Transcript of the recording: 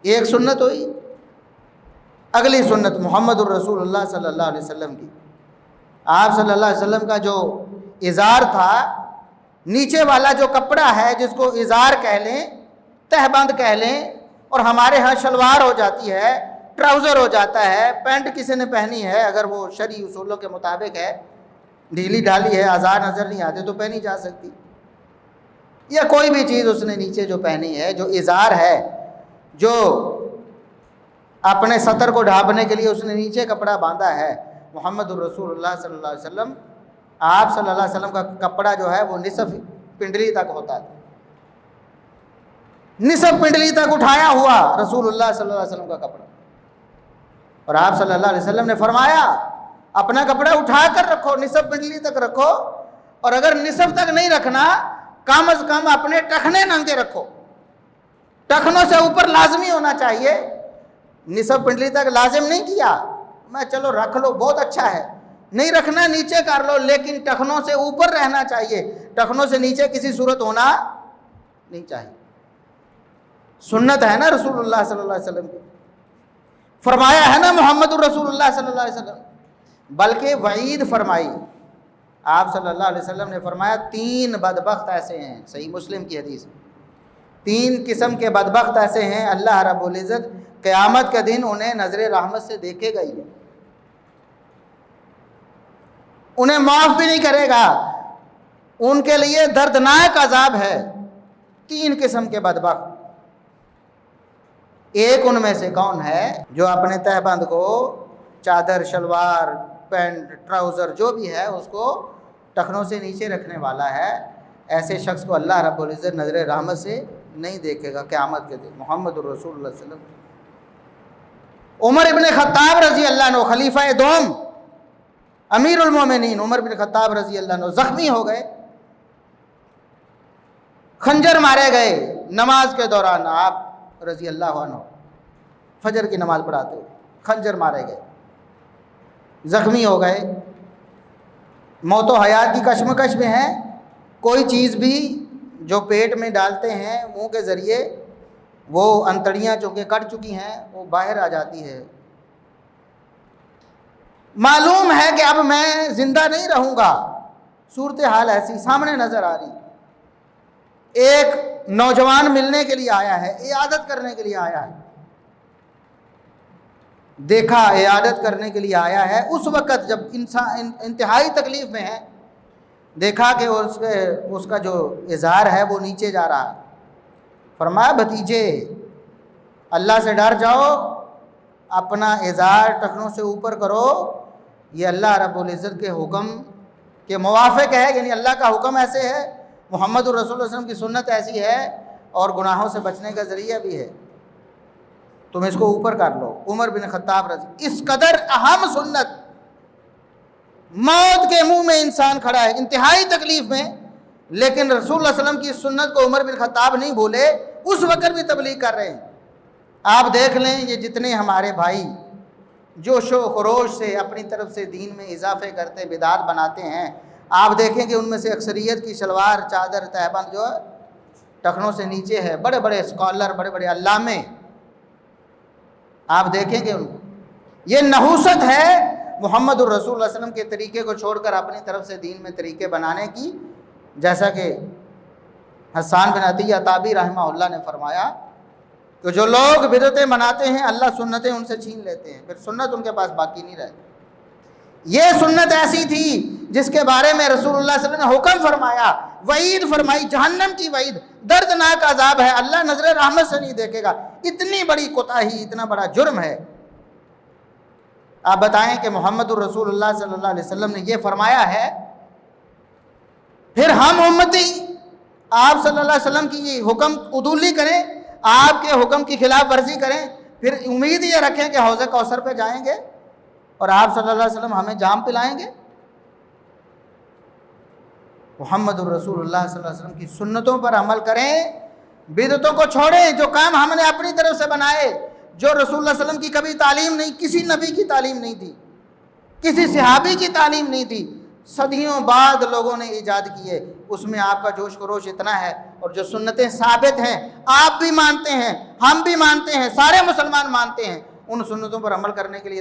ایک سنت ہوئی۔ اگلی سنت محمد الرسول اللہ صلی اللہ علیہ وسلم کی۔ آپ صلی اللہ علیہ وسلم کا جو ازار تھا، نیچے والا جو کپڑا ہے جس کو ازار کہہ لیں، تہبند کہہ لیں، اور ہمارے ہاں شلوار ہو جاتی ہے، ٹراؤزر ہو جاتا ہے، پینٹ کسی نے پہنی ہے اگر وہ شرعی اصولوں کے مطابق ہے، ڈھیلی ڈھالی ہے، آزار نظر نہیں آتے تو پہنی جا سکتی، یا کوئی بھی چیز اس نے نیچے جو پہنی ہے، جو ازار ہے، جو اپنے سطر کو ڈھانپنے کے لیے اس نے نیچے کپڑا باندھا ہے، محمد الرسول اللہ صلی اللہ علیہ وسلم، آپ صلی اللہ علیہ وسلم کا کپڑا جو ہے وہ نصف پنڈلی تک ہوتا تھا، نصف پنڈلی تک اٹھایا ہوا رسول اللہ صلی اللہ علیہ وسلم کا کپڑا۔ اور آپ صلی اللہ علیہ وسلم نے فرمایا اپنا کپڑا اٹھا کر رکھو، نصف پنڈلی تک رکھو، اور اگر نصف تک نہیں رکھنا کم از کم اپنے ٹخنے ننگے رکھو، ٹخنوں سے اوپر لازمی ہونا چاہیے۔ نصف پنڈلی تک لازم نہیں کیا، میں چلو رکھ لو بہت اچھا ہے، نہیں رکھنا نیچے کر لو، لیکن ٹخنوں سے اوپر رہنا چاہیے، ٹخنوں سے نیچے کسی صورت ہونا نہیں چاہیے۔ سنت ہے نا رسول اللہ صلی اللہ علیہ وسلم کی، فرمایا ہے نا محمد الرسول اللہ صلی اللہ علیہ وسلم، بلکہ وعید فرمائی آپ صلی اللہ علیہ وسلم نے، فرمایا 3 بدبخت ایسے ہیں، صحیح مسلم کی حدیث، 3 قسم کے بدبخت ایسے ہیں اللہ رب العزت قیامت کے دن انہیں نظر رحمت سے دیکھے گا ہی نہیں، انہیں معاف بھی نہیں کرے گا، ان کے لیے دردناک عذاب ہے۔ 3 قسم کے بدبخت، ایک ان میں سے کون ہے جو اپنے تہبند کو، چادر، شلوار، پینٹ، ٹراؤزر جو بھی ہے اس کو ٹخنوں سے نیچے رکھنے والا ہے، ایسے شخص کو اللہ رب العزت نظر رحمت سے نہیں دیکھے گا قیامت کے دن۔ محمد الرسول اللہ صلی اللہ علیہ وسلم۔ عمر ابن خطاب رضی اللہ عنہ، خلیفہ دوم، امیر المومنین عمر بن خطاب رضی اللہ عنہ زخمی ہو گئے، خنجر مارے گئے نماز کے دوران، آپ رضی اللہ عنہ فجر کی نماز پڑھاتے ہوئے خنجر مارے گئے، زخمی ہو گئے، موت و حیات کی کشمکش میں ہیں، کوئی چیز بھی جو پیٹ میں ڈالتے ہیں منہ کے ذریعے وہ انتڑیاں چونکہ کٹ چکی ہیں وہ باہر آ جاتی ہے، معلوم ہے کہ اب میں زندہ نہیں رہوں گا، صورتحال ایسی سامنے نظر آ رہی۔ ایک نوجوان ملنے کے لیے آیا ہے، عیادت کرنے کے لیے آیا ہے، دیکھا عیادت کرنے کے لیے آیا ہے، اس وقت جب انسان انتہائی تکلیف میں ہے، دیکھا کہ اس کا جو ازار ہے وہ نیچے جا رہا ہے، فرمایا بھتیجے اللہ سے ڈر جاؤ، اپنا ازار ٹخنوں سے اوپر کرو، یہ اللہ رب العزت کے حکم کے موافق ہے، یعنی اللہ کا حکم ایسے ہے، محمد الرسول صلی اللہ علیہ وسلم کی سنت ایسی ہے، اور گناہوں سے بچنے کا ذریعہ بھی ہے، تم اس کو اوپر کر لو۔ عمر بن خطاب رضی، اس قدر اہم سنت، موت کے منہ میں انسان کھڑا ہے انتہائی تکلیف میں، لیکن رسول اللہ علیہ وسلم کی سنت کو عمر بن خطاب نہیں بھولے، اس وقت بھی تبلیغ کر رہے ہیں۔ آپ دیکھ لیں یہ جتنے ہمارے بھائی جوش و خروش سے اپنی طرف سے دین میں اضافے کرتے بدعت بناتے ہیں، آپ دیکھیں کہ ان میں سے اکثریت کی شلوار، چادر، تہبند جو ہے ٹخنوں سے نیچے ہے، بڑے بڑے اسکالر، بڑے بڑے علامے، آپ دیکھیں کہ یہ نحوست ہے محمد الرسول صلی اللہ علیہ وسلم کے طریقے کو چھوڑ کر اپنی طرف سے دین میں طریقے بنانے کی، جیسا کہ حسان بن عطیہ تابعی رحمہ اللہ نے فرمایا کہ جو لوگ بدعتیں مناتے ہیں اللہ سنتیں ان سے چھین لیتے ہیں، پھر سنت ان کے پاس باقی نہیں رہتی۔ یہ سنت ایسی تھی جس کے بارے میں رسول اللہ صلی اللہ علیہ وسلم نے حکم فرمایا، وعید فرمائی، جہنم کی وعید، دردناک عذاب ہے، اللہ نظر رحمت سے نہیں دیکھے گا، اتنی بڑی کوتاہی، اتنا بڑا جرم ہے۔ آپ بتائیں کہ محمد الرسول اللہ صلی اللہ علیہ وسلم نے یہ فرمایا ہے، پھر ہم امتی آپ صلی اللہ علیہ وسلم کی یہ حکم عدولی کریں، آپ کے حکم کی خلاف ورزی کریں، پھر امید یہ رکھیں کہ حوض کوثر پہ جائیں گے اور آپ صلی اللہ علیہ وسلم ہمیں جام پلائیں گے؟ محمد الرسول اللہ صلی اللہ علیہ وسلم کی سنتوں پر عمل کریں، بدعتوں کو چھوڑیں، جو کام ہم نے اپنی طرف سے بنائے، جو رسول اللہ صلی اللہ علیہ وسلم کی کبھی تعلیم نہیں، کسی نبی کی تعلیم نہیں تھی، کسی صحابی کی تعلیم نہیں تھی، صدیوں بعد لوگوں نے ایجاد کیے، اس میں آپ کا جوش خروش اتنا ہے، اور جو سنتیں ثابت ہیں آپ بھی مانتے ہیں، ہم بھی مانتے ہیں، سارے مانتے ہیں ان سنتوں پر عمل کرنے کے لیے